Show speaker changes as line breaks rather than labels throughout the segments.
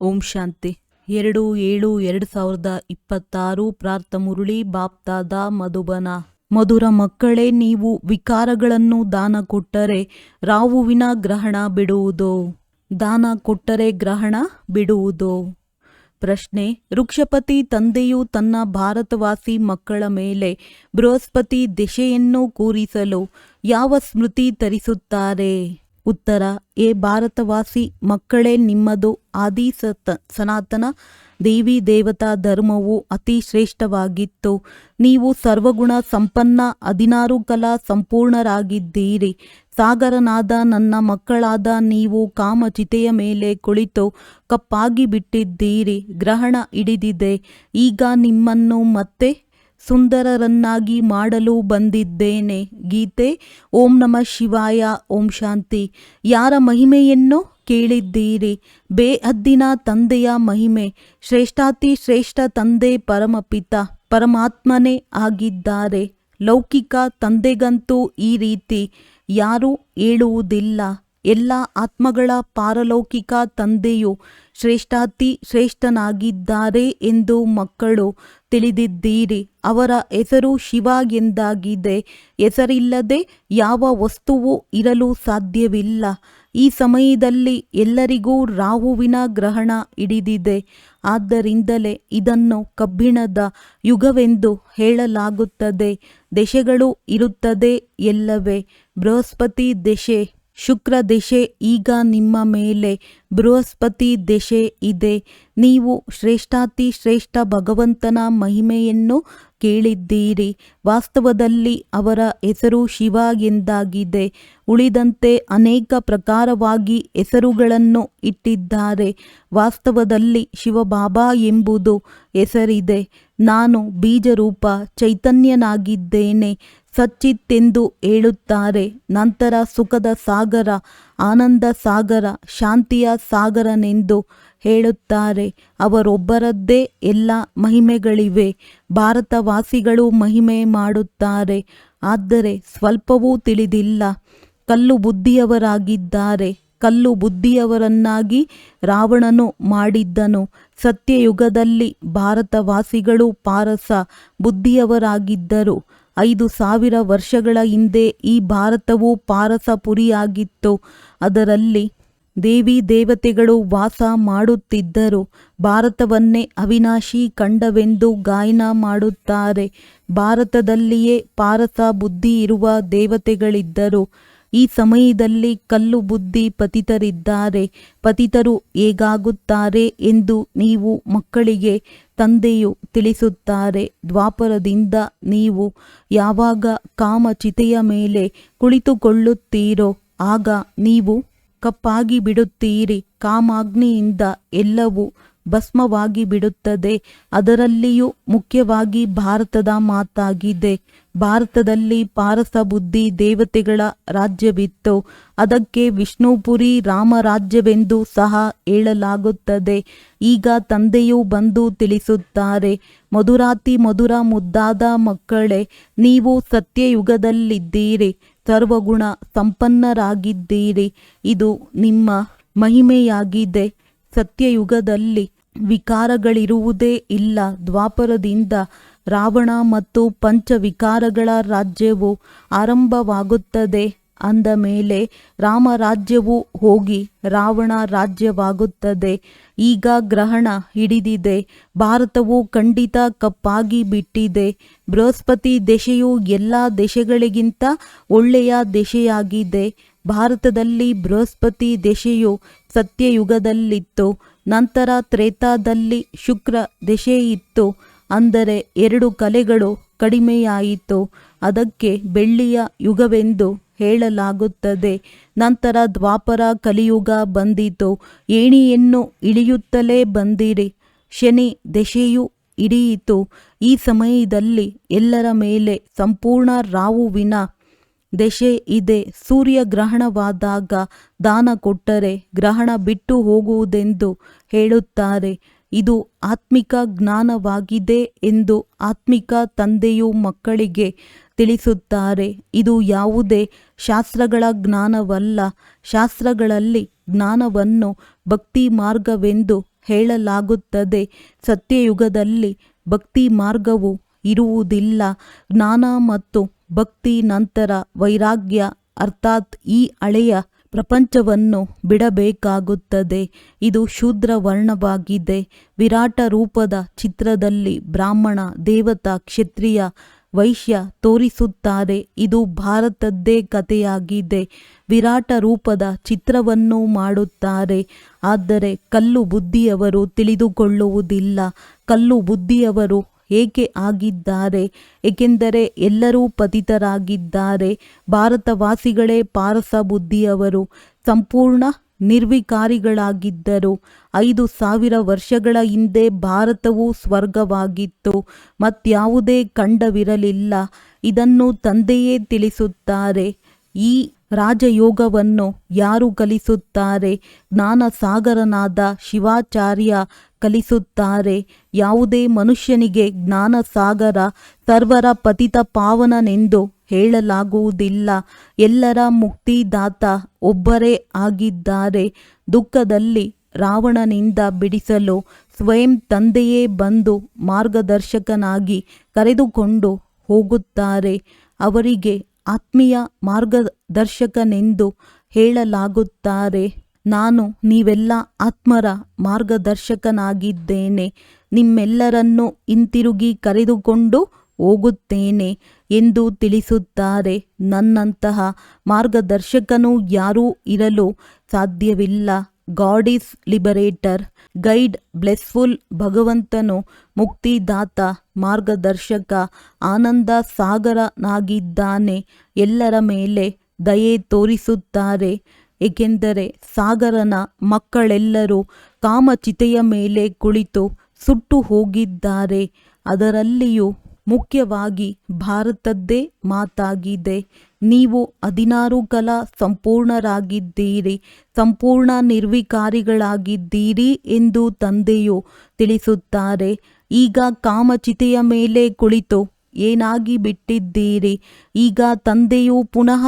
ಓಂ ಶಾಂತಿ 2/7/2026 ಪ್ರಾರ್ಥ ಮುರಳಿ ಬಾಪ್ತಾದ ಮಧುಬನ. ಮಧುರ ಮಕ್ಕಳೇ, ನೀವು ವಿಕಾರಗಳನ್ನು ದಾನ ಕೊಟ್ಟರೆ ರಾಹುವಿನ ಗ್ರಹಣ ಬಿಡುವುದು. ದಾನ ಕೊಟ್ಟರೆ ಗ್ರಹಣ ಬಿಡುವುದು. ಪ್ರಶ್ನೆ: ವೃಕ್ಷಪತಿ ತಂದೆಯು ತನ್ನ ಭಾರತವಾಸಿ ಮಕ್ಕಳ ಮೇಲೆ ಬೃಹಸ್ಪತಿ ದೆಸೆಯನ್ನು ಕೂರಿಸಲು ಯಾವ ಸ್ಮೃತಿ ತರಿಸುತ್ತಾರೆ? ಉತ್ತರ: ಏ ಭಾರತವಾಸಿ ಮಕ್ಕಳೇ, ನಿಮ್ಮದು ಆದಿ ಸನಾತನ ದೇವಿ ದೇವತಾ ಧರ್ಮವು ಅತಿ ಶ್ರೇಷ್ಠವಾಗಿತ್ತು. ನೀವು ಸರ್ವಗುಣ ಸಂಪನ್ನ 16 ಕಲಾ ಸಂಪೂರ್ಣರಾಗಿದ್ದೀರಿ. ಸಾಗರನಾದ ನನ್ನ ಮಕ್ಕಳಾದ ನೀವು ಕಾಮಚಿತೆಯ ಮೇಲೆ ಕುಳಿತು ಕಪ್ಪಾಗಿ ಬಿಟ್ಟಿದ್ದೀರಿ. ಗ್ರಹಣ ಹಿಡಿದಿದೆ. ಈಗ ನಿಮ್ಮನ್ನು ಮತ್ತೆ ಸುಂದರರನ್ನಾಗಿ ಮಾಡಲು ಬಂದಿದ್ದೇನೆ. ಗೀತೆ. ಓಂ ನಮಃ ಶಿವಾಯ. ಓಂ ಶಾಂತಿ. ಯಾರ ಮಹಿಮೆಯನ್ನು ಕೇಳಿದ್ದೀರಿ? ಬೇಹದ್ದಿನ ತಂದೆಯ ಮಹಿಮೆ. ಶ್ರೇಷ್ಠಾತಿ ಶ್ರೇಷ್ಠ ತಂದೆ ಪರಮಪಿತ ಪರಮಾತ್ಮನೇ ಆಗಿದ್ದಾರೆ. ಲೌಕಿಕ ತಂದೆಗಂತೂ ಈ ರೀತಿ ಯಾರೂ ಹೇಳುವುದಿಲ್ಲ. ಎಲ್ಲ ಆತ್ಮಗಳ ಪಾರಲೌಕಿಕ ತಂದೆಯು ಶ್ರೇಷ್ಠಾತಿ ಶ್ರೇಷ್ಠನಾಗಿದ್ದಾರೆ ಎಂದು ಮಕ್ಕಳು ತಿಳಿದಿದ್ದೀರಿ. ಅವರ ಹೆಸರು ಶಿವ ಎಂದಾಗಿದೆ. ಹೆಸರಿಲ್ಲದೆ ಯಾವ ವಸ್ತುವು ಇರಲು ಸಾಧ್ಯವಿಲ್ಲ. ಈ ಸಮಯದಲ್ಲಿ ಎಲ್ಲರಿಗೂ ರಾಹುವಿನ ಗ್ರಹಣ ಹಿಡಿದಿದೆ. ಆದ್ದರಿಂದಲೇ ಇದನ್ನು ಕಬ್ಬಿಣದ ಯುಗವೆಂದು ಹೇಳಲಾಗುತ್ತದೆ. ದೆಸೆಗಳು ಇರುತ್ತದೆ ಎಲ್ಲವೇ. ಬೃಹಸ್ಪತಿ ದೆಸೆ, ಶುಕ್ರ ದೆಸೆ. ಈಗ ನಿಮ್ಮ ಮೇಲೆ ಬೃಹಸ್ಪತಿ ದೆಸೆ ಇದೆ. ನೀವು ಶ್ರೇಷ್ಠಾತಿ ಶ್ರೇಷ್ಠ ಭಗವಂತನ ಮಹಿಮೆಯನ್ನು ಕೇಳಿದ್ದೀರಿ. ವಾಸ್ತವದಲ್ಲಿ ಅವರ ಹೆಸರು ಶಿವ ಎಂದಾಗಿದೆ. ಉಳಿದಂತೆ ಅನೇಕ ಪ್ರಕಾರವಾಗಿ ಹೆಸರುಗಳನ್ನು ಇಟ್ಟಿದ್ದಾರೆ. ವಾಸ್ತವದಲ್ಲಿ ಶಿವಬಾಬಾ ಎಂಬುದು ಹೆಸರಿದೆ. ನಾನು ಬೀಜರೂಪ ಚೈತನ್ಯನಾಗಿದ್ದೇನೆ. ಸಚ್ಚಿತ್ತೆಂದು ಹೇಳುತ್ತಾರೆ. ನಂತರ ಸುಖದ ಸಾಗರ, ಆನಂದ ಸಾಗರ, ಶಾಂತಿಯ ಸಾಗರನೆಂದು ಹೇಳುತ್ತಾರೆ. ಅವರೊಬ್ಬರದ್ದೇ ಎಲ್ಲ ಮಹಿಮೆಗಳಿವೆ. ಭಾರತವಾಸಿಗಳು ಮಹಿಮೆ ಮಾಡುತ್ತಾರೆ, ಆದರೆ ಸ್ವಲ್ಪವೂ ತಿಳಿದಿಲ್ಲ. ಕಲ್ಲು ಬುದ್ಧಿಯವರಾಗಿದ್ದಾರೆ. ಕಲ್ಲು ಬುದ್ಧಿಯವರನ್ನಾಗಿ ರಾವಣನು ಮಾಡಿದ್ದನು. ಸತ್ಯಯುಗದಲ್ಲಿ ಭಾರತವಾಸಿಗಳು ಪಾರಸ ಬುದ್ಧಿಯವರಾಗಿದ್ದರು. 5000 ವರ್ಷಗಳ ಹಿಂದೆ ಈ ಭಾರತವು ಪಾರಸಪುರಿಯಾಗಿತ್ತು. ಅದರಲ್ಲಿ ದೇವಿ ದೇವತೆಗಳು ವಾಸ ಮಾಡುತ್ತಿದ್ದರು. ಭಾರತವನ್ನೇ ಅವಿನಾಶಿ ಖಂಡವೆಂದು ಗಾಯನ ಮಾಡುತ್ತಾರೆ. ಭಾರತದಲ್ಲಿಯೇ ಪಾರಸ ಬುದ್ಧಿ ಇರುವ ದೇವತೆಗಳಿದ್ದರು. ಈ ಸಮಯದಲ್ಲಿ ಕಲ್ಲು ಬುದ್ಧಿ ಪತಿತರಿದ್ದಾರೆ. ಪತಿತರು ಹೇಗಾಗುತ್ತಾರೆ ಎಂದು ನೀವು ಮಕ್ಕಳಿಗೆ ತಂದೆಯು ತಿಳಿಸುತ್ತಾರೆ. ದ್ವಾಪರದಿಂದ ನೀವು ಯಾವಾಗ ಕಾಮಚಿತೆಯ ಮೇಲೆ ಕುಳಿತುಕೊಳ್ಳುತ್ತೀರೋ ಆಗ ನೀವು ಕಪ್ಪಾಗಿ ಬಿಡುತ್ತೀರಿ. ಕಾಮಾಗ್ನಿಯಿಂದ ಎಲ್ಲವೂ ಭಸ್ಮವಾಗಿ ಬಿಡುತ್ತದೆ. ಅದರಲ್ಲಿಯೂ ಮುಖ್ಯವಾಗಿ ಭಾರತದ ಮಾತಾಗಿದೆ. ಭಾರತದಲ್ಲಿ ಪಾರಸ ಬುದ್ಧಿ ದೇವತೆಗಳ ರಾಜ್ಯವಿತ್ತು. ಅದಕ್ಕೆ ವಿಷ್ಣುಪುರಿ ರಾಮರಾಜ್ಯವೆಂದು ಸಹ ಹೇಳಲಾಗುತ್ತದೆ. ಈಗ ತಂದೆಯು ಬಂದು ತಿಳಿಸುತ್ತಾರೆ, ಮಧುರಾತಿ ಮಧುರ ಮುದ್ದಾದ ಮಕ್ಕಳೇ, ನೀವು ಸತ್ಯಯುಗದಲ್ಲಿದ್ದೀರಿ. ಸರ್ವಗುಣ ಸಂಪನ್ನರಾಗಿದ್ದೀರಿ. ಇದು ನಿಮ್ಮ ಮಹಿಮೆಯಾಗಿದೆ. ಸತ್ಯಯುಗದಲ್ಲಿ ವಿಕಾರಗಳಿರುವುದೇ ಇಲ್ಲ. ದ್ವಾಪರದಿಂದ ರಾವಣ ಮತ್ತು ಪಂಚವಿಕಾರಗಳ ರಾಜ್ಯವು ಆರಂಭವಾಗುತ್ತದೆ. ಅಂದ ಮೇಲೆ ರಾಮರಾಜ್ಯವು ಹೋಗಿ ರಾವಣ ರಾಜ್ಯವಾಗುತ್ತದೆ. ಈಗ ಗ್ರಹಣ ಹಿಡಿದಿದೆ. ಭಾರತವು ಖಂಡಿತ ಕಪ್ಪಾಗಿ ಬಿಟ್ಟಿದೆ. ಬೃಹಸ್ಪತಿ ದೆಸೆಯು ಎಲ್ಲ ದೆಸೆಗಳಿಗಿಂತ ಒಳ್ಳೆಯ ದೆಸೆಯಾಗಿದೆ. ಭಾರತದಲ್ಲಿ ಬೃಹಸ್ಪತಿ ದೆಸೆಯು ಸತ್ಯಯುಗದಲ್ಲಿತ್ತು. ನಂತರ ತ್ರೇತಾದಲ್ಲಿ ಶುಕ್ರ ದೆಸೆಯಿತ್ತು. ಅಂದರೆ 2 ಕಲೆಗಳು ಕಡಿಮೆಯಾಯಿತು. ಅದಕ್ಕೆ ಬೆಳ್ಳಿಯ ಯುಗವೆಂದು ಹೇಳಲಾಗುತ್ತದೆ. ನಂತರ ದ್ವಾಪರ ಕಲಿಯುಗ ಬಂದಿತು. ಏಣಿಯನ್ನು ಇಳಿಯುತ್ತಲೇ ಬಂದಿರಿ. ಶನಿ ದೆಸೆಯು ಹಿಡಿಯಿತು. ಈ ಸಮಯದಲ್ಲಿ ಎಲ್ಲರ ಮೇಲೆ ಸಂಪೂರ್ಣ ರಾಹುವಿನ ದೆಸೆ ಇದೆ. ಸೂರ್ಯಗ್ರಹಣವಾದಾಗ ದಾನ ಕೊಟ್ಟರೆ ಗ್ರಹಣ ಬಿಟ್ಟು ಹೋಗುವುದೆಂದು ಹೇಳುತ್ತಾರೆ. ಇದು ಆತ್ಮಿಕ ಜ್ಞಾನವಾಗಿದೆ ಎಂದು ಆತ್ಮಿಕ ತಂದೆಯು ಮಕ್ಕಳಿಗೆ ತಿಳಿಸುತ್ತಾರೆ. ಇದು ಯಾವುದೇ ಶಾಸ್ತ್ರಗಳ ಜ್ಞಾನವಲ್ಲ. ಶಾಸ್ತ್ರಗಳಲ್ಲಿ ಜ್ಞಾನವನ್ನು ಭಕ್ತಿ ಮಾರ್ಗವೆಂದು ಹೇಳಲಾಗುತ್ತದೆ. ಸತ್ಯಯುಗದಲ್ಲಿ ಭಕ್ತಿ ಮಾರ್ಗವು ಇರುವುದಿಲ್ಲ. ಜ್ಞಾನ ಮತ್ತು ಭಕ್ತಿ ನಂತರ ವೈರಾಗ್ಯ, ಅರ್ಥಾತ್ ಈ ಹಳೆಯ ಪ್ರಪಂಚವನ್ನು ಬಿಡಬೇಕಾಗುತ್ತದೆ. ಇದು ಶೂದ್ರ ವರ್ಣವಾಗಿದೆ. ವಿರಾಟ ರೂಪದ ಚಿತ್ರದಲ್ಲಿ ಬ್ರಾಹ್ಮಣ, ದೇವತಾ, ಕ್ಷತ್ರಿಯ, ವೈಶ್ಯ ತೋರಿಸುತ್ತಾರೆ. ಇದು ಭಾರತದ್ದೇ ಕಥೆಯಾಗಿದೆ. ವಿರಾಟ ರೂಪದ ಚಿತ್ರವನ್ನು ಮಾಡುತ್ತಾರೆ. ಆದರೆ ಕಲ್ಲು ಬುದ್ಧಿಯವರು ತಿಳಿದುಕೊಳ್ಳುವುದಿಲ್ಲ. ಕಲ್ಲು ಬುದ್ಧಿಯವರು ಏಕೆ ಆಗಿದ್ದಾರೆ? ಏಕೆಂದರೆ ಎಲ್ಲರೂ ಪತಿತರಾಗಿದ್ದಾರೆ. ಭಾರತವಾಸಿಗಳೇ ಪಾರಸ ಬುದ್ಧಿಯವರು ಸಂಪೂರ್ಣ ನಿರ್ವಿಕಾರಿಗಳಾಗಿದ್ದರು. 5000 ವರ್ಷಗಳ ಹಿಂದೆ ಭಾರತವು ಸ್ವರ್ಗವಾಗಿತ್ತು. ಮತ್ಯಾವುದೇ ಖಂಡವಿರಲಿಲ್ಲ. ಇದನ್ನು ತಂದೆಯೇ ತಿಳಿಸುತ್ತಾರೆ. ಈ ರಾಜಯೋಗವನ್ನು ಯಾರು ಕಲಿಸುತ್ತಾರೆ? ಜ್ಞಾನಸಾಗರನಾದ ಶಿವಾಚಾರ್ಯ ಕಲಿಸುತ್ತಾರೆ. ಯಾವುದೇ ಮನುಷ್ಯನಿಗೆ ಜ್ಞಾನಸಾಗರ ಸರ್ವರ ಪತಿತ ಪಾವನನೆಂದು ಹೇಳಲಾಗುವುದಿಲ್ಲ. ಎಲ್ಲರ ಮುಕ್ತಿದಾತ ಒಬ್ಬರೇ ಆಗಿದ್ದಾರೆ. ದುಃಖದಲ್ಲಿ ರಾವಣನಿಂದ ಬಿಡಿಸಲು ಸ್ವಯಂ ತಂದೆಯೇ ಬಂದು ಮಾರ್ಗದರ್ಶಕನಾಗಿ ಕರೆದುಕೊಂಡು ಹೋಗುತ್ತಾರೆ. ಅವರಿಗೆ ಆತ್ಮೀಯ ಮಾರ್ಗದರ್ಶಕನೆಂದು ಹೇಳಲಾಗುತ್ತಾರೆ. ನಾನು ನೀವೆಲ್ಲ ಆತ್ಮರ ಮಾರ್ಗದರ್ಶಕನಾಗಿದ್ದೇನೆ. ನಿಮ್ಮೆಲ್ಲರನ್ನು ಹಿಂತಿರುಗಿ ಕರೆದುಕೊಂಡು ಹೋಗುತ್ತೇನೆ ಎಂದು ತಿಳಿಸುತ್ತಾರೆ. ನನ್ನಂತಹ ಮಾರ್ಗದರ್ಶಕನು ಯಾರೂ ಇರಲು ಸಾಧ್ಯವಿಲ್ಲ. God is liberator, guide, blessful. ಭಗವಂತನು ಮುಕ್ತಿದಾತ, ಮಾರ್ಗದರ್ಶಕ, ಆನಂದ ಸಾಗರನಾಗಿದ್ದಾನೆ. ಎಲ್ಲರ ಮೇಲೆ ದಯೆ ತೋರಿಸುತ್ತಾರೆ. ಏಕೆಂದರೆ ಸಾಗರನ ಮಕ್ಕಳೆಲ್ಲರೂ ಕಾಮಚಿತೆಯ ಮೇಲೆ ಕುಳಿತು ಸುಟ್ಟು ಹೋಗಿದ್ದಾರೆ. ಅದರಲ್ಲಿಯೂ ಮುಖ್ಯವಾಗಿ ಭಾರತದ್ದೇ ಮಾತಾಗಿದೆ. ನೀವು 16 ಕಲಾ ಸಂಪೂರ್ಣರಾಗಿದ್ದೀರಿ, ಸಂಪೂರ್ಣ ನಿರ್ವಿಕಾರಿಗಳಾಗಿದ್ದೀರಿ ಎಂದು ತಂದೆಯು ತಿಳಿಸುತ್ತಾರೆ. ಈಗ ಕಾಮಚಿತೆಯ ಮೇಲೆ ಕುಳಿತು ಏನಾಗಿ ಬಿಟ್ಟಿದ್ದೀರಿ? ಈಗ ತಂದೆಯು ಪುನಃ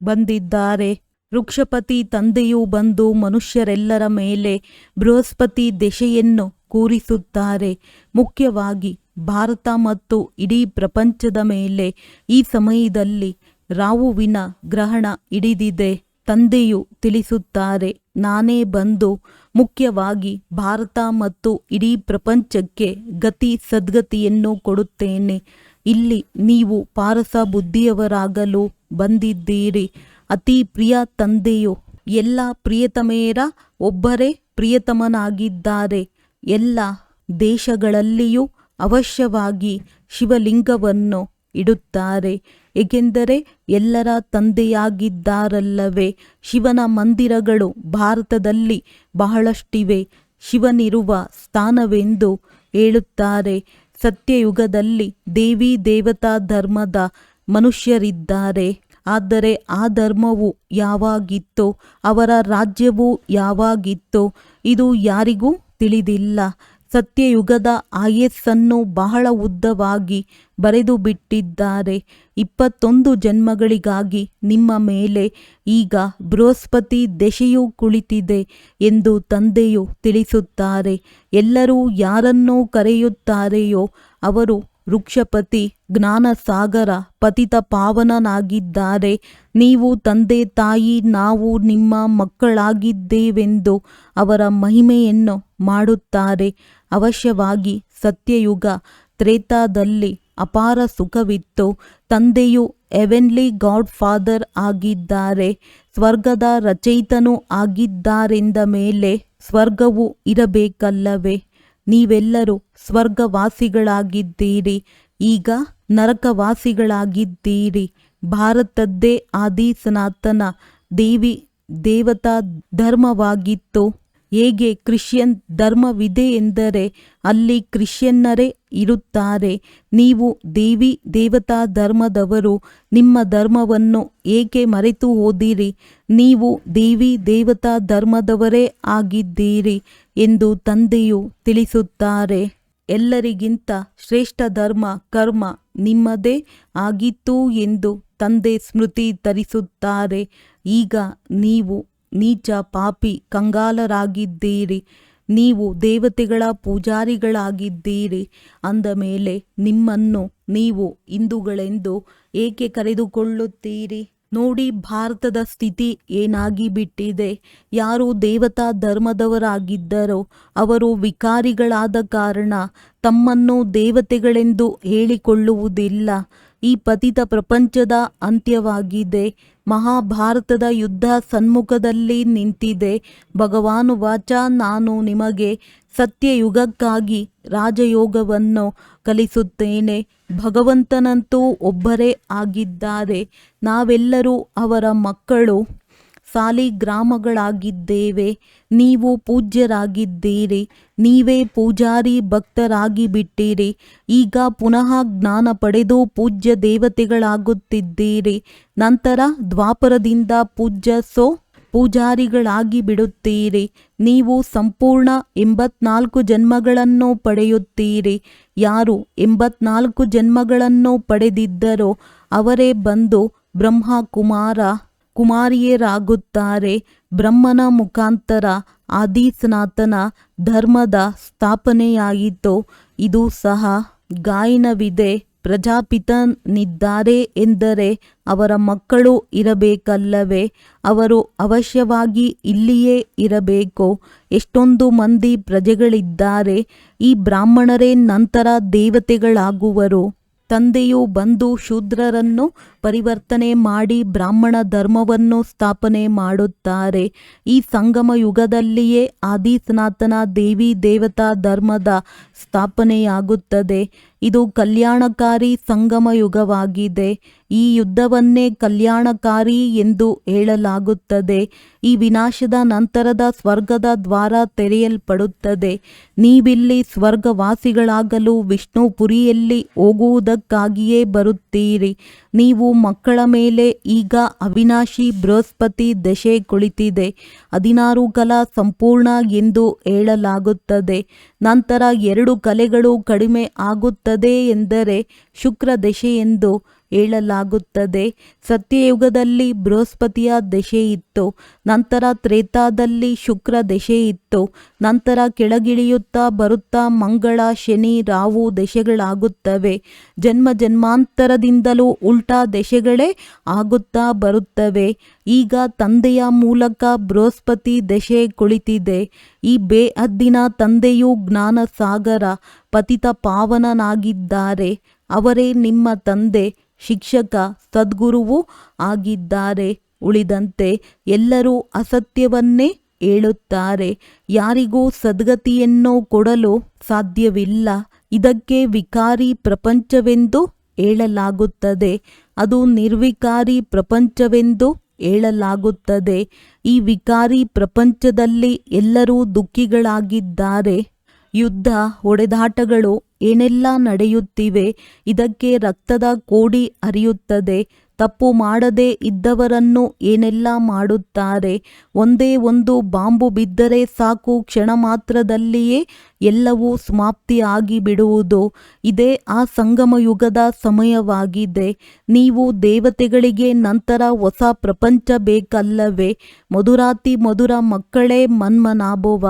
ಬಂದಿದ್ದಾರೆ. ವೃಕ್ಷಪತಿ ತಂದೆಯು ಬಂದು ಮನುಷ್ಯರೆಲ್ಲರ ಮೇಲೆ ಬೃಹಸ್ಪತಿ ದೆಸೆಯನ್ನು ಕೂರಿಸುತ್ತಾರೆ. ಮುಖ್ಯವಾಗಿ ಭಾರತ ಮತ್ತು ಇಡೀ ಪ್ರಪಂಚದ ಮೇಲೆ ಈ ಸಮಯದಲ್ಲಿ ರಾಹುವಿನ ಗ್ರಹಣ ಹಿಡಿದಿದೆ. ತಂದೆಯು ತಿಳಿಸುತ್ತಾರೆ, ನಾನೇ ಬಂದು ಮುಖ್ಯವಾಗಿ ಭಾರತ ಮತ್ತು ಇಡೀ ಪ್ರಪಂಚಕ್ಕೆ ಗತಿ ಸದ್ಗತಿಯನ್ನು ಕೊಡುತ್ತೇನೆ. ಇಲ್ಲಿ ನೀವು ಪಾರಸ ಬುದ್ಧಿಯವರಾಗಲು ಬಂದಿದ್ದೀರಿ. ಅತಿ ಪ್ರಿಯ ತಂದೆಯು ಎಲ್ಲ ಪ್ರಿಯತಮೆಯರ ಒಬ್ಬರೇ ಪ್ರಿಯತಮನಾಗಿದ್ದಾರೆ. ಎಲ್ಲ ದೇಶಗಳಲ್ಲಿಯೂ ಅವಶ್ಯವಾಗಿ ಶಿವಲಿಂಗವನ್ನು ಇಡುತ್ತಾರೆ. ಏಕೆಂದರೆ ಎಲ್ಲರ ತಂದೆಯಾಗಿದ್ದಾರಲ್ಲವೇ. ಶಿವನ ಮಂದಿರಗಳು ಭಾರತದಲ್ಲಿ ಬಹಳಷ್ಟಿವೆ. ಶಿವನಿರುವ ಸ್ಥಾನವೆಂದು ಹೇಳುತ್ತಾರೆ. ಸತ್ಯಯುಗದಲ್ಲಿ ದೇವಿ ದೇವತಾ ಧರ್ಮದ ಮನುಷ್ಯರಿದ್ದಾರೆ. ಆದರೆ ಆ ಧರ್ಮವು ಯಾವಾಗಿತ್ತೋ, ಅವರ ರಾಜ್ಯವು ಯಾವಾಗಿತ್ತೋ ಇದು ಯಾರಿಗೂ ತಿಳಿದಿಲ್ಲ. ಸತ್ಯಯುಗದ ಆಯಸ್ಸನ್ನು ಬಹಳ ಉದ್ದವಾಗಿ ಬರೆದು ಬಿಟ್ಟಿದ್ದಾರೆ. 21 ಜನ್ಮಗಳಿಗಾಗಿ ನಿಮ್ಮ ಮೇಲೆ ಈಗ ಬೃಹಸ್ಪತಿ ದೆಸೆಯು ಕುಳಿತಿದೆ ಎಂದು ತಂದೆಯು ತಿಳಿಸುತ್ತಾರೆ. ಎಲ್ಲರೂ ಯಾರನ್ನು ಕರೆಯುತ್ತಾರೆಯೋ ಅವರು ವೃಕ್ಷಪತಿ, ಜ್ಞಾನಸಾಗರ, ಪತಿತ ಪಾವನನಾಗಿದ್ದಾರೆ. ನೀವು ತಂದೆ ತಾಯಿ ನಾವು ನಿಮ್ಮ ಮಕ್ಕಳಾಗಿದ್ದೇವೆಂದು ಅವರ ಮಹಿಮೆಯನ್ನು ಮಾಡುತ್ತಾರೆ. ಅವಶ್ಯವಾಗಿ ಸತ್ಯಯುಗ ತ್ರೇತಾದಲ್ಲಿ ಅಪಾರ ಸುಖವಿತ್ತು. ತಂದೆಯು ಹೆವೆನ್ಲಿ ಗಾಡ್ ಫಾದರ್ ಆಗಿದ್ದಾರೆ. ಸ್ವರ್ಗದ ರಚಯಿತನೂ ಆಗಿದ್ದಾರೆಂದ ಮೇಲೆ ಸ್ವರ್ಗವು ಇರಬೇಕಲ್ಲವೇ. ನೀವೆಲ್ಲರೂ ಸ್ವರ್ಗವಾಸಿಗಳಾಗಿದ್ದೀರಿ. ಈಗ ನರಕವಾಸಿಗಳಾಗಿದ್ದೀರಿ. ಭಾರತದ್ದೇ ಆದಿ ಸನಾತನ ದೇವಿ ದೇವತಾ ಧರ್ಮವಾಗಿತ್ತು. ಹೇಗೆ ಕ್ರಿಶ್ಚಿಯನ್ ಧರ್ಮವಿದೆ ಎಂದರೆ ಅಲ್ಲಿ ಕ್ರಿಶ್ಚಿಯನ್ನರೇ ಇರುತ್ತಾರೆ. ನೀವು ದೇವಿ ದೇವತಾ ಧರ್ಮದವರು. ನಿಮ್ಮ ಧರ್ಮವನ್ನು ಏಕೆ ಮರೆತು ಹೋದಿರಿ? ನೀವು ದೇವಿ ದೇವತಾ ಧರ್ಮದವರೇ ಆಗಿದ್ದೀರಿ ಎಂದು ತಂದೆಯು ತಿಳಿಸುತ್ತಾರೆ. ಎಲ್ಲರಿಗಿಂತ ಶ್ರೇಷ್ಠ ಧರ್ಮ ಕರ್ಮ ನಿಮ್ಮದೇ ಆಗಿತ್ತು ಎಂದು ತಂದೆ ಸ್ಮೃತಿ ತರಿಸುತ್ತಾರೆ. ಈಗ ನೀವು ನೀಚ ಪಾಪಿ ಕಂಗಾಲರಾಗಿದ್ದೀರಿ. ನೀವು ದೇವತೆಗಳ ಪೂಜಾರಿಗಳಾಗಿದ್ದೀರಿ. ಅಂದ ಮೇಲೆ ನಿಮ್ಮನ್ನು ನೀವು ಹಿಂದೂಗಳೆಂದು ಏಕೆ ಕರೆದುಕೊಳ್ಳುತ್ತೀರಿ? ನೋಡಿ, ಭಾರತದ ಸ್ಥಿತಿ ಏನಾಗಿ ಬಿಟ್ಟಿದೆ. ಯಾರು ದೇವತಾ ಧರ್ಮದವರಾಗಿದ್ದರೋ ಅವರು ವಿಕಾರಿಗಳಾದ ಕಾರಣ ತಮ್ಮನ್ನು ದೇವತೆಗಳೆಂದು ಹೇಳಿಕೊಳ್ಳುವುದಿಲ್ಲ. ಈ ಪತಿತ ಪ್ರಪಂಚದ ಅಂತ್ಯವಾಗಿದೆ. ಮಹಾಭಾರತದ ಯುದ್ಧ ಸನ್ಮುಖದಲ್ಲಿ ನಿಂತಿದೆ. ಭಗವಾನು ವಾಚ, ನಾನು ನಿಮಗೆ ಸತ್ಯಯುಗಕ್ಕಾಗಿ ರಾಜಯೋಗವನ್ನು ಕಲಿಸುತ್ತೇನೆ. ಭಗವಂತನಂತೂ ಒಬ್ಬರೇ ಆಗಿದ್ದಾರೆ. ನಾವೆಲ್ಲರೂ ಅವರ ಮಕ್ಕಳು, ಸಾಲಿಗ್ರಾಮಗಳಾಗಿದ್ದೇವೆ. ನೀವು ಪೂಜ್ಯರಾಗಿದ್ದೀರಿ. ನೀವೇ ಪೂಜಾರಿ ಭಕ್ತರಾಗಿ ಬಿಟ್ಟಿರಿ. ಈಗ ಪುನಃ ಜ್ಞಾನ ಪಡೆದು ಪೂಜ್ಯ ದೇವತೆಗಳಾಗುತ್ತಿದ್ದೀರಿ. ನಂತರ ದ್ವಾಪರದಿಂದ ಪೂಜಾರಿಗಳಾಗಿ ಬಿಡುತ್ತೀರಿ. ನೀವು ಸಂಪೂರ್ಣ 84 ಜನ್ಮಗಳನ್ನು ಪಡೆಯುತ್ತೀರಿ. ಯಾರು 84 ಜನ್ಮಗಳನ್ನು ಪಡೆದಿದ್ದರೋ ಅವರೇ ಬಂದು ಕುಮಾರಿಯರಾಗುತ್ತಾರೆ. ಬ್ರಹ್ಮನ ಮುಖಾಂತರ ಆದಿ ಸನಾತನ ಧರ್ಮದ ಸ್ಥಾಪನೆಯಾಯಿತು. ಇದು ಸಹ ಗಾಯನವಿದೆ. ಪ್ರಜಾಪಿತನಿದ್ದಾರೆ ಎಂದರೆ ಅವರ ಮಕ್ಕಳು ಇರಬೇಕಲ್ಲವೇ? ಅವರು ಅವಶ್ಯವಾಗಿ ಇಲ್ಲಿಯೇ ಇರಬೇಕು. ಎಷ್ಟೊಂದು ಮಂದಿ ಪ್ರಜೆಗಳಿದ್ದಾರೆ. ಈ ಬ್ರಾಹ್ಮಣರೇ ನಂತರ ದೇವತೆಗಳಾಗುವರು. ತಂದೆಯು ಬಂದು ಶೂದ್ರರನ್ನು ಪರಿವರ್ತನೆ ಮಾಡಿ ಬ್ರಾಹ್ಮಣ ಧರ್ಮವನ್ನು ಸ್ಥಾಪನೆ ಮಾಡುತ್ತಾರೆ. ಈ ಸಂಗಮ ಯುಗದಲ್ಲಿಯೇ ಆದಿ ಸನಾತನ ದೇವಿ ದೇವತಾ ಧರ್ಮದ ಸ್ಥಾಪನೆಯಾಗುತ್ತದೆ. ಇದು ಕಲ್ಯಾಣಕಾರಿ ಸಂಗಮ ಯುಗವಾಗಿದೆ. ಈ ಯುದ್ಧವನ್ನೇ ಕಲ್ಯಾಣಕಾರಿ ಎಂದು ಹೇಳಲಾಗುತ್ತದೆ. ಈ ವಿನಾಶದ ನಂತರದ ಸ್ವರ್ಗದ ದ್ವಾರ ತೆರೆಯಲ್ಪಡುತ್ತದೆ. ನೀವಿಲ್ಲಿ ಸ್ವರ್ಗವಾಸಿಗಳಾಗಲು ವಿಷ್ಣುಪುರಿಯಲ್ಲಿ ಹೋಗುವುದಕ್ಕಾಗಿಯೇ ಬರುತ್ತೀರಿ. ನೀವು ಮಕ್ಕಳ ಮೇಲೆ ಈಗ ಅವಿನಾಶಿ ಬೃಹಸ್ಪತಿ ದಶೆ ಕುಳಿತಿದೆ. 16 ಕಲಾ ಸಂಪೂರ್ಣ ಎಂದು ಹೇಳಲಾಗುತ್ತದೆ. ನಂತರ 2 ಕಲೆಗಳು ಕಡಿಮೆ ಆಗುತ್ತದೆ ಎಂದರೆ ಶುಕ್ರ ದಶೆ ಎಂದು ಹೇಳಲಾಗುತ್ತದೆ. ಸತ್ಯಯುಗದಲ್ಲಿ ಬೃಹಸ್ಪತಿಯ ದಶೆ ಇತ್ತು. ನಂತರ ತ್ರೇತಾದಲ್ಲಿ ಶುಕ್ರ ದಶೆ ಇತ್ತು. ನಂತರ ಕೆಳಗಿಳಿಯುತ್ತಾ ಬರುತ್ತಾ ಮಂಗಳ, ಶನಿ, ರಾಹು ದಶೆಗಳಾಗುತ್ತವೆ. ಜನ್ಮಾಂತರದಿಂದಲೂ ಉಲ್ಟಾ ದಶೆಗಳೇ ಆಗುತ್ತಾ ಬರುತ್ತವೆ. ಈಗ ತಂದೆಯ ಮೂಲಕ ಬೃಹಸ್ಪತಿ ದಶೆ ಕುಳಿತಿದೆ. ಈ ಬೇಹದ್ದಿನ ತಂದೆಯು ಜ್ಞಾನ ಸಾಗರ, ಪತಿತ ಪಾವನನಾಗಿದ್ದಾರೆ. ಅವರೇ ನಿಮ್ಮ ತಂದೆ, ಶಿಕ್ಷಕ, ಸದ್ಗುರುವೂ ಆಗಿದ್ದಾರೆ. ಉಳಿದಂತೆ ಎಲ್ಲರೂ ಅಸತ್ಯವನ್ನೇ ಹೇಳುತ್ತಾರೆ. ಯಾರಿಗೂ ಸದ್ಗತಿಯನ್ನು ಕೊಡಲು ಸಾಧ್ಯವಿಲ್ಲ. ಇದಕ್ಕೆ ವಿಕಾರಿ ಪ್ರಪಂಚವೆಂದು ಹೇಳಲಾಗುತ್ತದೆ. ಅದು ನಿರ್ವಿಕಾರಿ ಪ್ರಪಂಚವೆಂದು ಹೇಳಲಾಗುತ್ತದೆ. ಈ ವಿಕಾರಿ ಪ್ರಪಂಚದಲ್ಲಿ ಎಲ್ಲರೂ ದುಃಖಿಗಳಾಗಿದ್ದಾರೆ. ಯುದ್ಧ, ಹೊಡೆದಾಟಗಳು ಏನೆಲ್ಲ ನಡೆಯುತ್ತಿವೆ. ಇದಕ್ಕೆ ರಕ್ತದ ಕೋಡಿ ಹರಿಯುತ್ತದೆ. ತಪ್ಪು ಮಾಡದೇ ಇದ್ದವರನ್ನು ಏನೆಲ್ಲ ಮಾಡುತ್ತಾರೆ. ಒಂದೇ ಒಂದು ಬಾಂಬು ಬಿದ್ದರೆ ಸಾಕು, ಕ್ಷಣ ಮಾತ್ರದಲ್ಲಿಯೇ ಎಲ್ಲವೂ ಸಮಾಪ್ತಿ ಆಗಿಬಿಡುವುದು. ಇದೇ ಆ ಸಂಗಮ ಯುಗದ ಸಮಯವಾಗಿದೆ. ನೀವು ದೇವತೆಗಳಿಗೆ ನಂತರ ಹೊಸ ಪ್ರಪಂಚ ಬೇಕಲ್ಲವೇ? ಮಧುರಾತಿ ಮಧುರ ಮಕ್ಕಳೇ ಮನ್ಮನಾಭವ.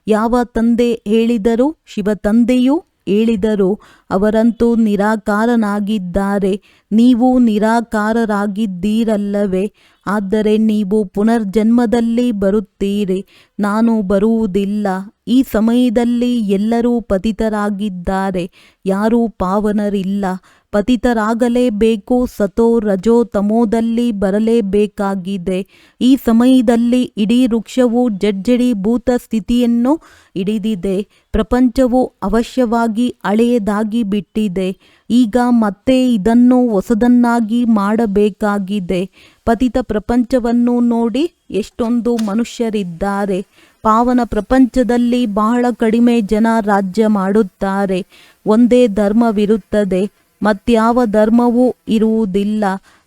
ಯಾವ ತಂದೆ ಹೇಳಿದರು? ಶಿವ ತಂದೆಯೂ ಹೇಳಿದರು. ಅವರಂತೂ ನಿರಾಕಾರನಾಗಿದ್ದಾರೆ. ನೀವು ನಿರಾಕಾರರಾಗಿದ್ದೀರಲ್ಲವೇ? ಆದರೆ ನೀವು ಪುನರ್ಜನ್ಮದಲ್ಲಿ ಬರುತ್ತೀರಿ. ನಾನು ಬರುವುದಿಲ್ಲ. ಈ ಸಮಯದಲ್ಲಿ ಎಲ್ಲರೂ ಪತಿತರಾಗಿದ್ದಾರೆ. ಯಾರೂ ಪಾವನರಿಲ್ಲ. ಪತಿತರಾಗಲೇಬೇಕು. ಸತೋ ರಜೋ ತಮೋದಲ್ಲಿ ಬರಲೇಬೇಕಾಗಿದೆ. ಈ ಸಮಯದಲ್ಲಿ ಇಡೀ ವೃಕ್ಷವು ಜಡ್ಜಡೀಭೂತ ಸ್ಥಿತಿಯನ್ನು ಹಿಡಿದಿದೆ. ಪ್ರಪಂಚವು ಅವಶ್ಯವಾಗಿ ಹಳೆಯದಾಗಿ ಬಿಟ್ಟಿದೆ. ಈಗ ಮತ್ತೆ ಇದನ್ನು ಹೊಸದನ್ನಾಗಿ ಮಾಡಬೇಕಾಗಿದೆ. ಪತಿತ ಪ್ರಪಂಚವನ್ನು ನೋಡಿ, ಎಷ್ಟೊಂದು ಮನುಷ್ಯರಿದ್ದಾರೆ. ಪಾವನ ಪ್ರಪಂಚದಲ್ಲಿ ಬಹಳ ಕಡಿಮೆ ಜನ ರಾಜ್ಯ ಮಾಡುತ್ತಾರೆ. ಒಂದೇ ಧರ್ಮವಿರುತ್ತದೆ. ಮತ್ಯಾವ ಧರ್ಮವೂ ಇರುವುದಿಲ್ಲ.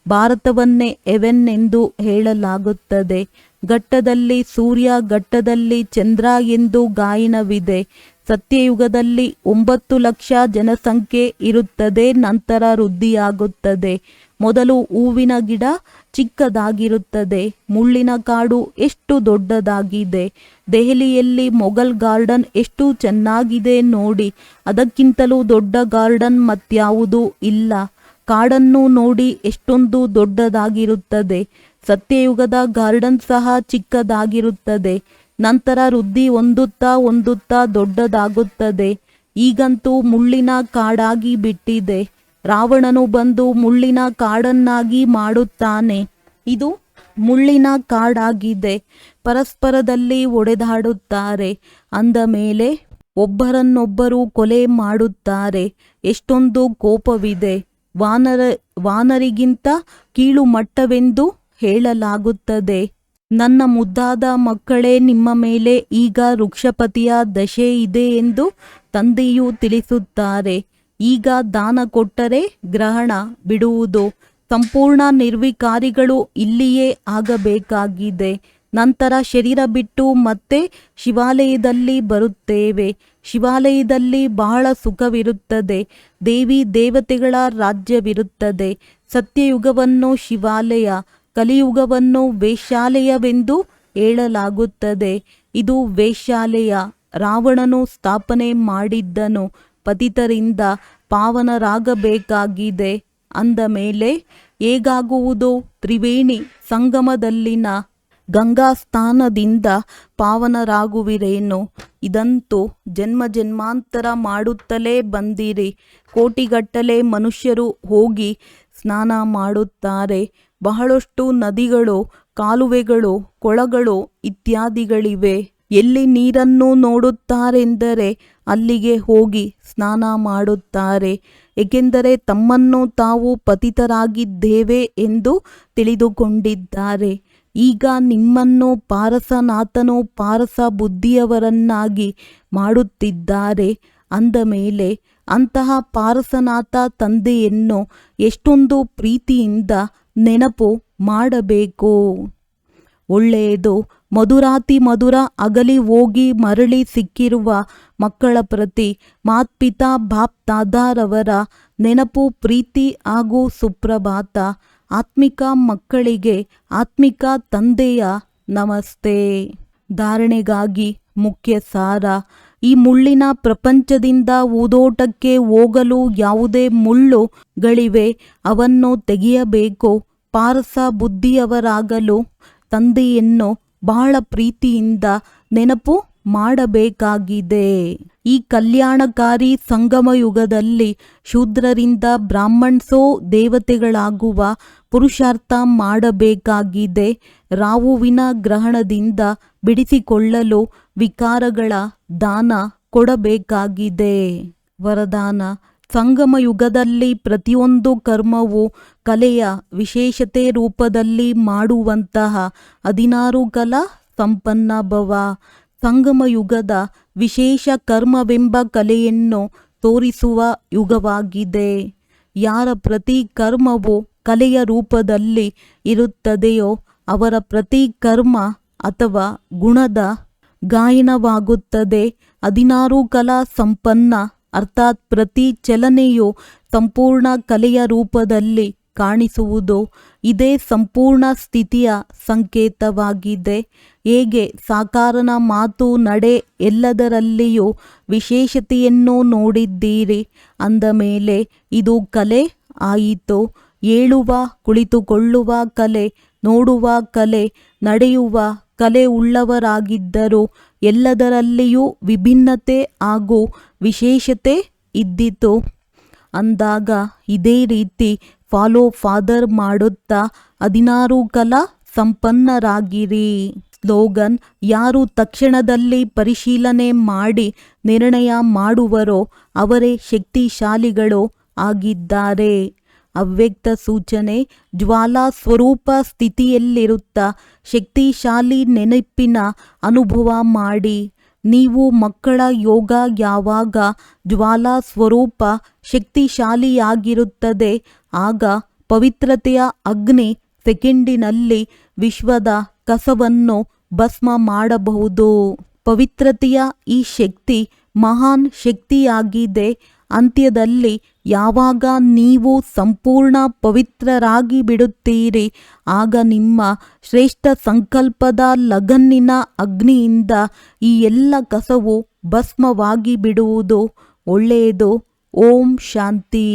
ಭಾರತವನ್ನೇ ಹೆವೆನ್ ಎಂದು ಹೇಳಲಾಗುತ್ತದೆ. ಘಟ್ಟದಲ್ಲಿ ಸೂರ್ಯ, ಘಟ್ಟದಲ್ಲಿ ಚಂದ್ರ ಎಂದು ಗಾಯನವಿದೆ. ಸತ್ಯಯುಗದಲ್ಲಿ 9 ಲಕ್ಷ ಜನಸಂಖ್ಯೆ ಇರುತ್ತದೆ. ನಂತರ ವೃದ್ಧಿಯಾಗುತ್ತದೆ. ಮೊದಲು ಹೂವಿನ ಗಿಡ, ಚಿಕ್ಕದಾಗಿರುತ್ತದೆ. ಮುಳ್ಳಿನ ಕಾಡು ಎಷ್ಟು ದೊಡ್ಡದಾಗಿದೆ. ದೆಹಲಿಯಲ್ಲಿ ಮೊಘಲ್ ಗಾರ್ಡನ್ ಎಷ್ಟು ಚೆನ್ನಾಗಿದೆ ನೋಡಿ. ಅದಕ್ಕಿಂತಲೂ ದೊಡ್ಡ ಗಾರ್ಡನ್ ಮತ್ಯಾವುದೂ ಇಲ್ಲ. ಕಾಡನ್ನು ನೋಡಿ ಎಷ್ಟೊಂದು ದೊಡ್ಡದಾಗಿರುತ್ತದೆ. ಸತ್ಯಯುಗದ ಗಾರ್ಡನ್ ಸಹ ಚಿಕ್ಕದಾಗಿರುತ್ತದೆ. ನಂತರ ವೃದ್ಧಿ ಹೊಂದುತ್ತಾ ದೊಡ್ಡದಾಗುತ್ತದೆ. ಈಗಂತೂ ಮುಳ್ಳಿನ ಕಾಡಾಗಿ ಬಿಟ್ಟಿದೆ. ರಾವಣನು ಬಂದು ಮುಳ್ಳಿನ ಕಾಡನ್ನಾಗಿ ಮಾಡುತ್ತಾನೆ. ಇದು ಮುಳ್ಳಿನ ಕಾಡಾಗಿದೆ. ಪರಸ್ಪರದಲ್ಲಿ ಹೊಡೆದಾಡುತ್ತಾರೆ. ಅಂದ ಮೇಲೆ ಒಬ್ಬರನ್ನೊಬ್ಬರು ಕೊಲೆ ಮಾಡುತ್ತಾರೆ. ಎಷ್ಟೊಂದು ಕೋಪವಿದೆ. ವಾನರಿಗಿಂತ ಕೀಳು ಮಟ್ಟವೆಂದು ಹೇಳಲಾಗುತ್ತದೆ. ನನ್ನ ಮುದ್ದಾದ ಮಕ್ಕಳೇ, ನಿಮ್ಮ ಮೇಲೆ ಈಗ ವೃಕ್ಷಪತಿಯ ದಶೆ ಇದೆ ಎಂದು ತಂದೆಯು ತಿಳಿಸುತ್ತಾರೆ. ಈಗ ದಾನ ಕೊಟ್ಟರೆ ಗ್ರಹಣ ಬಿಡುವುದು. ಸಂಪೂರ್ಣ ನಿರ್ವಿಕಾರಿಗಳು ಇಲ್ಲಿಯೇ ಆಗಬೇಕಾಗಿದೆ. ನಂತರ ಶರೀರ ಬಿಟ್ಟು ಮತ್ತೆ ಶಿವಾಲಯದಲ್ಲಿ ಬರುತ್ತೇವೆ. ಶಿವಾಲಯದಲ್ಲಿ ಬಹಳ ಸುಖವಿರುತ್ತದೆ. ದೇವಿ ದೇವತೆಗಳ ರಾಜ್ಯವಿರುತ್ತದೆ. ಸತ್ಯಯುಗವನ್ನು ಶಿವಾಲಯ, ಕಲಿಯುಗವನ್ನು ವೇಶ್ಯಾಲಯವೆಂದು ಹೇಳಲಾಗುತ್ತದೆ. ಇದು ವೇಶ್ಯಾಲಯ. ರಾವಣನು ಸ್ಥಾಪನೆ ಮಾಡಿದ್ದನು. ಪತಿತರಿಂದ ಪಾವನರಾಗಬೇಕಾಗಿದೆ. ಅಂದ ಮೇಲೆ ಹೇಗಾಗುವುದು? ತ್ರಿವೇಣಿ ಸಂಗಮದಲ್ಲಿನ ಗಂಗಾ ಸ್ನಾನದಿಂದ ಪಾವನರಾಗುವಿರೇನು? ಇದಂತೂ ಜನ್ಮಾಂತರ ಮಾಡುತ್ತಲೇ ಬಂದಿರಿ. ಕೋಟಿಗಟ್ಟಲೆ ಮನುಷ್ಯರು ಹೋಗಿ ಸ್ನಾನ ಮಾಡುತ್ತಾರೆ. ಬಹಳಷ್ಟು ನದಿಗಳು, ಕಾಲುವೆಗಳು, ಕೊಳಗಳು ಇತ್ಯಾದಿಗಳಿವೆ. ಎಲ್ಲಿ ನೀರನ್ನು ನೋಡುತ್ತಾರೆಂದರೆ ಅಲ್ಲಿಗೆ ಹೋಗಿ ಸ್ನಾನ ಮಾಡುತ್ತಾರೆ. ಏಕೆಂದರೆ ತಮ್ಮನ್ನು ತಾವು ಪತಿತರಾಗಿದ್ದೇವೆ ಎಂದು ತಿಳಿದುಕೊಂಡಿದ್ದಾರೆ. ಈಗ ನಿಮ್ಮನ್ನು ಪಾರಸನಾಥನು ಪಾರಸ ಬುದ್ಧಿಯವರನ್ನಾಗಿ ಮಾಡುತ್ತಿದ್ದಾರೆ. ಅಂದ ಮೇಲೆ ಅಂತಹ ಪಾರಸನಾಥ ತಂದೆಯನ್ನು ಎಷ್ಟೊಂದು ಪ್ರೀತಿಯಿಂದ ನೆನಪು ಮಾಡಬೇಕು. ಒಳ್ಳೆಯದು. ಮಧುರಾತಿ ಮಧುರ ಅಗಲಿ ಹೋಗಿ ಮರಳಿ ಸಿಕ್ಕಿರುವ ಮಕ್ಕಳ ಪ್ರತಿ ಮಾತ್ಪಿತಾ ಬಾಪ್ ದಾದಾರವರ ನೆನಪು, ಪ್ರೀತಿ ಹಾಗೂ ಸುಪ್ರಭಾತ. ಆತ್ಮಿಕ ಮಕ್ಕಳಿಗೆ ಆತ್ಮಿಕ ತಂದೆಯ ನಮಸ್ತೆ. ಧಾರಣೆಗಾಗಿ ಮುಖ್ಯ ಸಾರ. ಈ ಮುಳ್ಳಿನ ಪ್ರಪಂಚದಿಂದ ಹೂದೋಟಕ್ಕೆ ಹೋಗಲು ಯಾವುದೇ ಮುಳ್ಳುಗಳಿವೆ, ಅವನ್ನು ತೆಗೆಯಬೇಕು. ಪಾರಸ ಬುದ್ಧಿಯವರಾಗಲು ತಂದೆಯನ್ನು ಬಹಳ ಪ್ರೀತಿಯಿಂದ ನೆನಪು ಮಾಡಬೇಕಾಗಿದೆ. ಈ ಕಲ್ಯಾಣಕಾರಿ ಸಂಗಮ ಯುಗದಲ್ಲಿ ಶೂದ್ರರಿಂದ ಬ್ರಾಹ್ಮಣ್ಸೋ ದೇವತೆಗಳಾಗುವ ಪುರುಷಾರ್ಥ ಮಾಡಬೇಕಾಗಿದೆ. ರಾಹುವಿನ ಗ್ರಹಣದಿಂದ ಬಿಡಿಸಿಕೊಳ್ಳಲು ವಿಕಾರಗಳ ದಾನ ಕೊಡಬೇಕಾಗಿದೆ. ವರದಾನ. ಸಂಗಮ ಯುಗದಲ್ಲಿ ಪ್ರತಿಯೊಂದು ಕರ್ಮವು ಕಲೆಯ ವಿಶೇಷತೆ ರೂಪದಲ್ಲಿ ಮಾಡುವಂತಹ 16 ಕಲಾ ಸಂಪನ್ನ ಭವ. ಸಂಗಮ ಯುಗದ ವಿಶೇಷ ಕರ್ಮವೆಂಬ ಕಲೆಯನ್ನು ತೋರಿಸುವ ಯುಗವಾಗಿದೆ. ಯಾರ ಪ್ರತಿ ಕರ್ಮವು ಕಲೆಯ ರೂಪದಲ್ಲಿ ಇರುತ್ತದೆಯೋ ಅವರ ಪ್ರತಿ ಕರ್ಮ ಅಥವಾ ಗುಣದ ಗಾಯನವಾಗುತ್ತದೆ. 16 ಕಲಾ ಸಂಪನ್ನ ಅರ್ಥಾತ್ ಪ್ರತಿ ಚಲನೆಯು ಸಂಪೂರ್ಣ ಕಲೆಯ ರೂಪದಲ್ಲಿ ಕಾಣಿಸುವುದು. ಇದೇ ಸಂಪೂರ್ಣ ಸ್ಥಿತಿಯ ಸಂಕೇತವಾಗಿದೆ. ಹೇಗೆ ಸಾಕಾರನ ಮಾತು, ನಡೆ ಎಲ್ಲದರಲ್ಲಿಯೂ ವಿಶೇಷತೆಯನ್ನು ನೋಡಿದ್ದೀರಿ. ಅಂದ ಮೇಲೆ ಇದು ಕಲೆ ಆಯಿತು. ಏಳುವ, ಕುಳಿತುಕೊಳ್ಳುವ ಕಲೆ, ನೋಡುವ ಕಲೆ, ನಡೆಯುವ ಕಲೆ ಉಳ್ಳವರಾಗಿದ್ದರು. ಎಲ್ಲದರಲ್ಲಿಯೂ ವಿಭಿನ್ನತೆ ಹಾಗೂ ವಿಶೇಷತೆ ಇದ್ದಿತು. ಅಂದಾಗ ಇದೇ ರೀತಿ ಫಾಲೋ ಫಾದರ್ ಮಾಡುತ್ತಾ 16 ಕಲಾ ಸಂಪನ್ನರಾಗಿರಿ. ಸ್ಲೋಗನ್. ಯಾರು ತಕ್ಷಣದಲ್ಲಿ ಪರಿಶೀಲನೆ ಮಾಡಿ ನಿರ್ಣಯ ಮಾಡುವರೋ ಅವರೇ ಶಕ್ತಿಶಾಲಿಗಳು ಆಗಿದ್ದಾರೆ. ಅವ್ಯಕ್ತ ಸೂಚನೆ. ಜ್ವಾಲಾ ಸ್ವರೂಪ ಸ್ಥಿತಿಯಲ್ಲಿರುತ್ತಾ ಶಕ್ತಿಶಾಲಿ ನೆನಪಿನ ಅನುಭವ ಮಾಡಿ. ನೀವು ಮಕ್ಕಳ ಯೋಗ ಯಾವಾಗ ಜ್ವಾಲಾ ಸ್ವರೂಪ ಶಕ್ತಿಶಾಲಿಯಾಗಿರುತ್ತದೆ ಆಗ ಪವಿತ್ರತೆಯ ಅಗ್ನಿ ಸೆಕೆಂಡಿನಲ್ಲಿ ವಿಶ್ವದ ಕಸವನ್ನು ಭಸ್ಮ ಮಾಡಬಹುದು. ಪವಿತ್ರತೆಯ ಈ ಶಕ್ತಿ ಮಹಾನ್ ಶಕ್ತಿಯಾಗಿದೆ. ಅಂತ್ಯದಲ್ಲಿ ಯಾವಾಗ ನೀವು ಸಂಪೂರ್ಣ ಪವಿತ್ರರಾಗಿ ಬಿಡುತ್ತೀರಿ, ಆಗ ನಿಮ್ಮ ಶ್ರೇಷ್ಠ ಸಂಕಲ್ಪದ ಲಗನ್ನಿನ ಅಗ್ನಿಯಿಂದ ಈ ಎಲ್ಲ ಕಸವು ಭಸ್ಮವಾಗಿ ಬಿಡುವುದು ಒಳ್ಳೆಯದು. ಓಂ ಶಾಂತಿ.